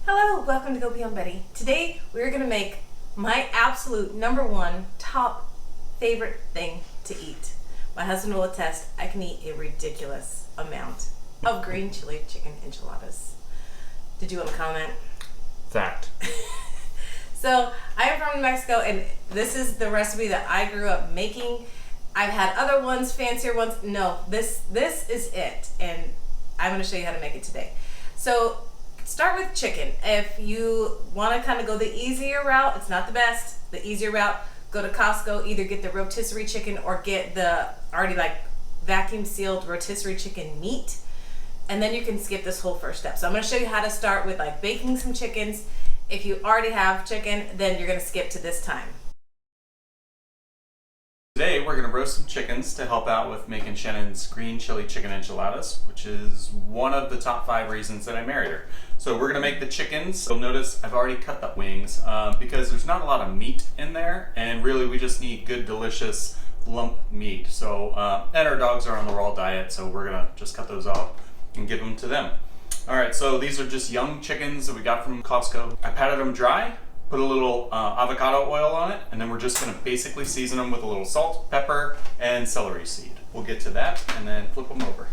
Hello, welcome to Go Beyond Betty. Today we're gonna make my absolute number one top favorite thing to eat. My husband will attest, I can eat a ridiculous amount of green chili chicken enchiladas. Did you want to comment? Fact. So I am from New Mexico and this is the recipe that I grew up making. I've had other ones, fancier ones. No, this is it, and I'm gonna show you how to make it today. So start with chicken. If you want to kind of go the easier route, it's not the best. The easier route, go to Costco, either get the rotisserie chicken or get the already like vacuum sealed rotisserie chicken meat. And then you can skip this whole first step. So I'm going to show you how to start with like baking some chickens. If you already have chicken, then you're going to skip to this time. Today we're going to roast some chickens to help out with making Shannon's green chili chicken enchiladas, which is one of the top 5 reasons that I married her. So we're going to make the chickens. You'll notice I've already cut the wings because there's not a lot of meat in there, and really we just need good, delicious lump meat. So and our dogs are on the raw diet, so we're going to just cut those off and give them to them. All right, so these are just young chickens that we got from Costco. I patted them dry, put a little avocado oil on it, and then we're just gonna basically season them with a little salt, pepper, and celery seed. We'll get to that and then flip them over.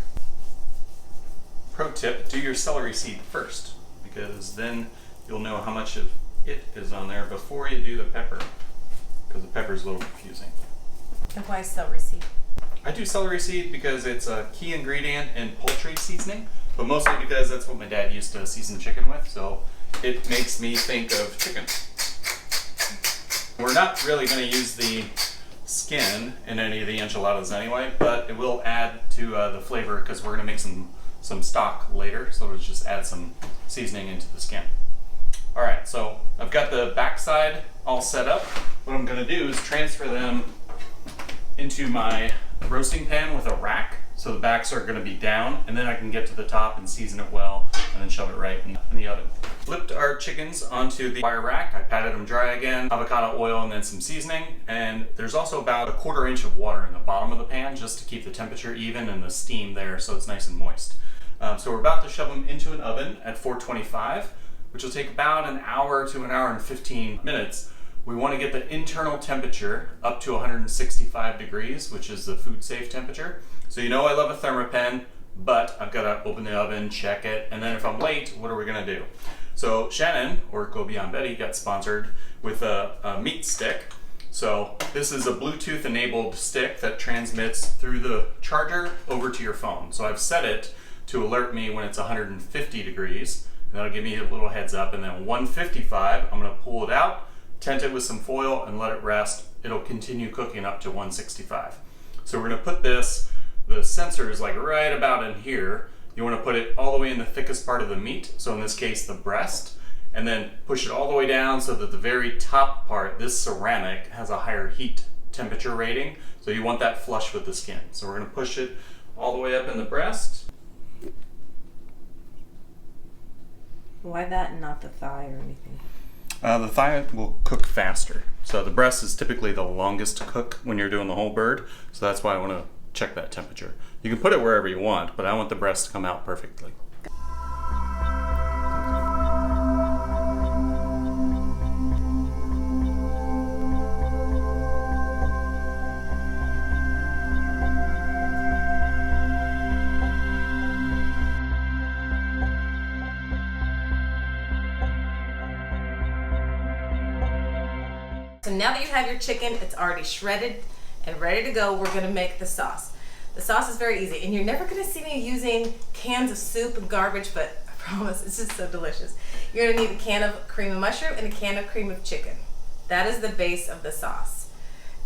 Pro tip, do your celery seed first, because then you'll know how much of it is on there before you do the pepper, because the pepper is a little confusing. And why celery seed? I do celery seed because it's a key ingredient in poultry seasoning, but mostly because that's what my dad used to season chicken with, so it makes me think of chicken. We're not really going to use the skin in any of the enchiladas anyway, but it will add to the flavor because we're going to make some stock later, so it'll just add some seasoning into the skin. Alright, so I've got the backside all set up. What I'm going to do is transfer them into my roasting pan with a rack, so the backs are going to be down, and then I can get to the top and season it well and then shove it right in the oven. Flipped our chickens onto the wire rack. I patted them dry again, avocado oil and then some seasoning, and there's also about a 1/4 inch of water in the bottom of the pan just to keep the temperature even and the steam there so it's nice and moist. So we're about to shove them into an oven at 425, which will take about an hour to an hour and 15 minutes. We want to get the internal temperature up to 165 degrees, which is the food safe temperature. So you know I love a Thermapen, but I've got to open the oven, check it, and then if I'm late, what are we going to do? So Shannon, or Go Beyond Betty, got sponsored with a meat stick. So this is a Bluetooth enabled stick that transmits through the charger over to your phone. So I've set it to alert me when it's 150 degrees, and that'll give me a little heads up, and then 155, I'm going to pull it out, tent it with some foil, and let it rest. It'll continue cooking up to 165. So we're going to put this, the sensor is like right about in here. You want to put it all the way in the thickest part of the meat, so in this case the breast, and then push it all the way down so that the very top part, this ceramic, has a higher heat temperature rating, so you want that flush with the skin. So we're going to push it all the way up in the breast. Why that and not the thigh or anything? The thigh will cook faster. So the breast is typically the longest to cook when you're doing the whole bird, so that's why I want to check that temperature. You can put it wherever you want, but I want the breast to come out perfectly. So now that you have your chicken, it's already shredded and ready to go, we're gonna make the sauce. The sauce is very easy, and you're never gonna see me using cans of soup and garbage, but I promise, it's just so delicious. You're gonna need a can of cream of mushroom and a can of cream of chicken. That is the base of the sauce.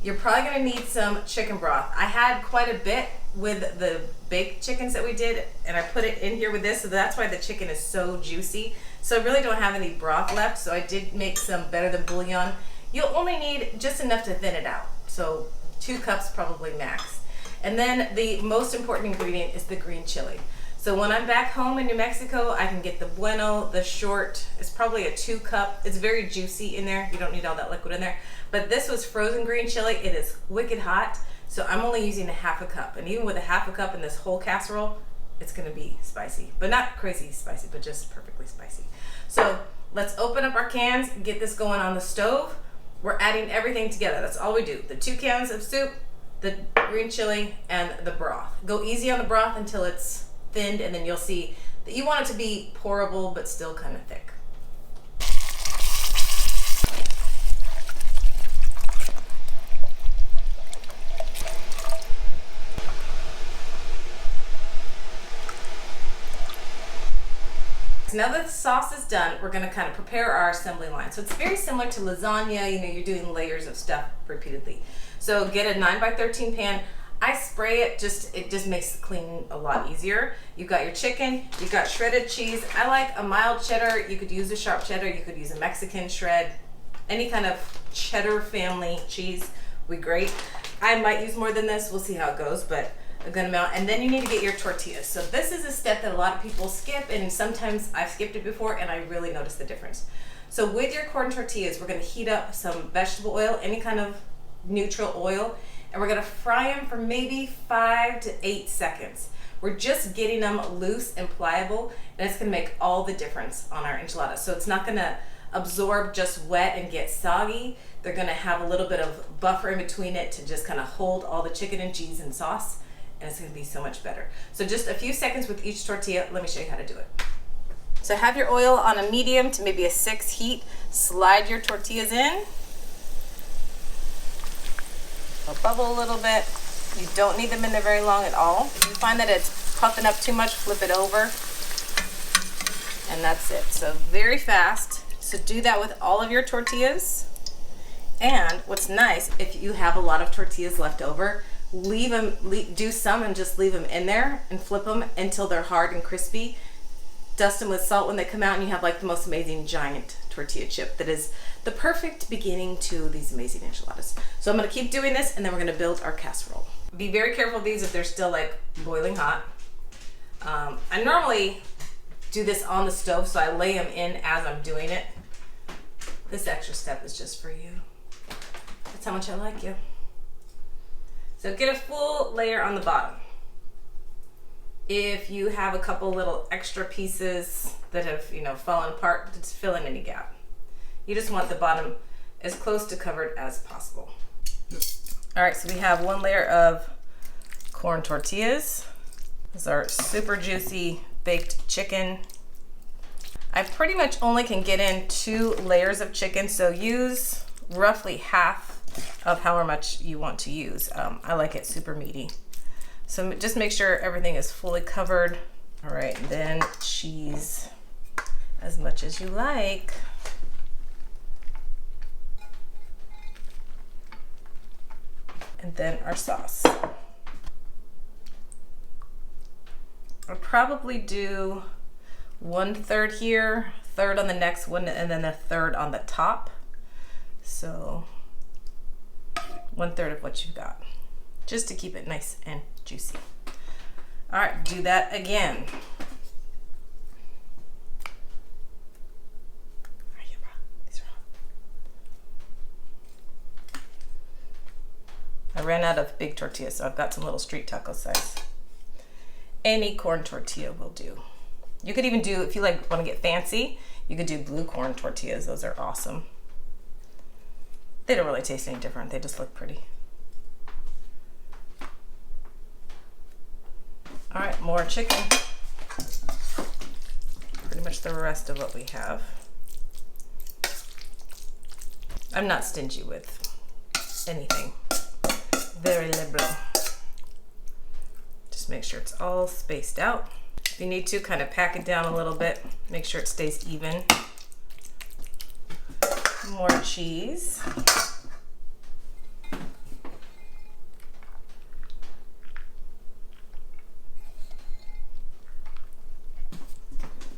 You're probably gonna need some chicken broth. I had quite a bit with the baked chickens that we did, and I put it in here with this, so that's why the chicken is so juicy. So I really don't have any broth left, so I did make some better than bouillon. You'll only need just enough to thin it out, so 2 cups probably max. And then the most important ingredient is the green chili. So when I'm back home in New Mexico, I can get the Bueno, the short. It's probably a 2 cup. It's very juicy in there. You don't need all that liquid in there. But this was frozen green chili. It is wicked hot. So I'm only using a 1/2 cup. And even with a 1/2 cup in this whole casserole, it's gonna be spicy, but not crazy spicy, but just perfectly spicy. So let's open up our cans and get this going on the stove. We're adding everything together. That's all we do. The 2 cans of soup, the green chili, and the broth. Go easy on the broth until it's thinned, and then you'll see that you want it to be pourable, but still kind of thick. So now that the sauce is done, we're gonna kind of prepare our assembly line. So it's very similar to lasagna, you know, you're doing layers of stuff repeatedly. So get a 9x13 pan. I spray it, it just makes cleaning a lot easier. You've got your chicken, you've got shredded cheese. I like a mild cheddar. You could use a sharp cheddar, you could use a Mexican shred. Any kind of cheddar family cheese would be great. I might use more than this, we'll see how it goes, but a good amount. And then you need to get your tortillas. So this is a step that a lot of people skip, and sometimes I've skipped it before and I really notice the difference. So with your corn tortillas, we're gonna heat up some vegetable oil, any kind of neutral oil, and we're gonna fry them for maybe 5 to 8 seconds. We're just getting them loose and pliable, and it's gonna make all the difference on our enchiladas. So it's not gonna absorb just wet and get soggy. They're gonna have a little bit of buffer in between it to just kind of hold all the chicken and cheese and sauce, and it's gonna be so much better. So just a few seconds with each tortilla. Let me show you how to do it. So have your oil on a medium to maybe a 6 heat. Slide your tortillas in. They'll bubble a little bit. You don't need them in there very long at all. If you find that it's puffing up too much, flip it over. And that's it. So very fast. So do that with all of your tortillas. And what's nice, if you have a lot of tortillas left over, do some and just leave them in there and flip them until they're hard and crispy. Dust them with salt when they come out, and you have like the most amazing giant tortilla chip that is the perfect beginning to these amazing enchiladas. So I'm gonna keep doing this, and then we're gonna build our casserole. Be very careful of these if they're still like boiling hot. I normally do this on the stove, so I lay them in as I'm doing it. This extra step is just for you. That's how much I like you. So get a full layer on the bottom. If you have a couple little extra pieces that have, fallen apart, just fill in any gap. You just want the bottom as close to covered as possible. All right, so we have 1 layer of corn tortillas. These are super juicy baked chicken. I pretty much only can get in 2 layers of chicken, so use roughly half of however much you want to use. I like it super meaty. So just make sure everything is fully covered. All right, then cheese as much as you like. And then our sauce. I'll probably do 1/3 here, 1/3 on the next one, and then 1/3 on the top. So 1/3 of what you've got, just to keep it nice and juicy. All right, do that again. These are hot. I ran out of big tortillas, so I've got some little street taco size. Any corn tortilla will do. You could even do, if you want to get fancy, you could do blue corn tortillas. Those are awesome. They don't really taste any different. They just look pretty. All right, more chicken. Pretty much the rest of what we have. I'm not stingy with anything. Very liberal. Just make sure it's all spaced out. If you need to, kind of pack it down a little bit. Make sure it stays even. More cheese.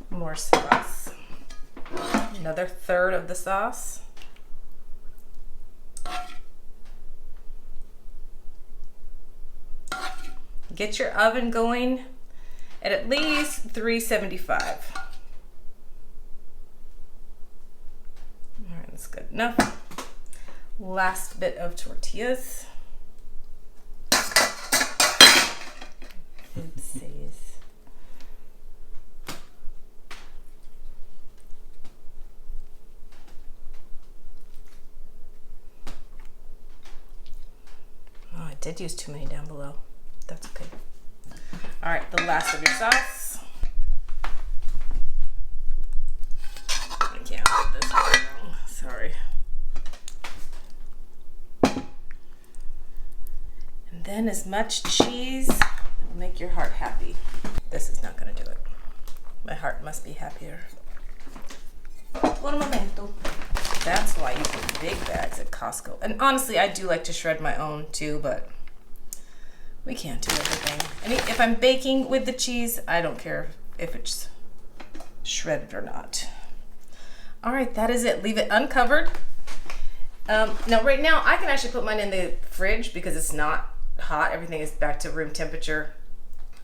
More sauce. Another 1/3 of the sauce. Get your oven going at least 375. All right, that's good enough. Last bit of tortillas. Oopsies. did use too many down below. That's okay. All right, the last of your sauce. I can't hold this very long. Sorry. And then as much cheese that will make your heart happy. This is not gonna do it. My heart must be happier. Buon momento. That's why you get big bags at Costco. And honestly, I do like to shred my own too, but we can't do everything. And if I'm baking with the cheese, I don't care if it's shredded or not. All right, that is it. Leave it uncovered. Now, right now, I can actually put mine in the fridge because it's not hot. Everything is back to room temperature.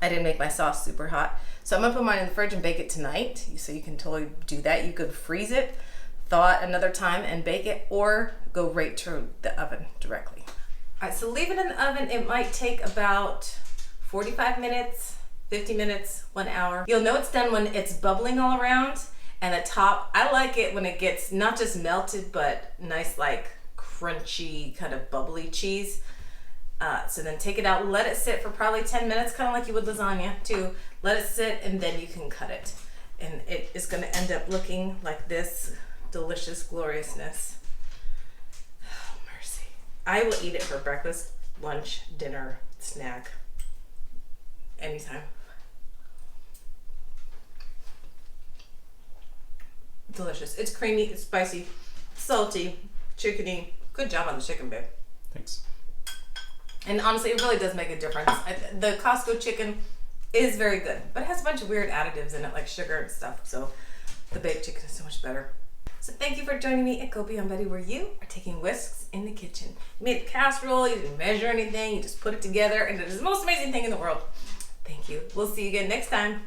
I didn't make my sauce super hot. So I'm gonna put mine in the fridge and bake it tonight. So you can totally do that. You could freeze it, thaw it another time and bake it, or go right to the oven directly. All right, so leave it in the oven. It might take about 45 minutes, 50 minutes, 1 hour. You'll know it's done when it's bubbling all around, and the top, I like it when it gets not just melted, but nice like crunchy kind of bubbly cheese. So then take it out, let it sit for probably 10 minutes, kind of like you would lasagna too. Let it sit and then you can cut it. And it is gonna end up looking like this delicious gloriousness. Oh, mercy. I will eat it for breakfast, lunch, dinner, snack, anytime. Delicious. It's creamy, it's spicy, salty, chickeny. Good job on the chicken, babe. Thanks. And honestly, it really does make a difference. The Costco chicken is very good, but it has a bunch of weird additives in it, like sugar and stuff. So the baked chicken is so much better. So thank you for joining me at Go Beyond Betty, where you are taking whisks in the kitchen. You made a casserole, you didn't measure anything, you just put it together, and it is the most amazing thing in the world. Thank you. We'll see you again next time.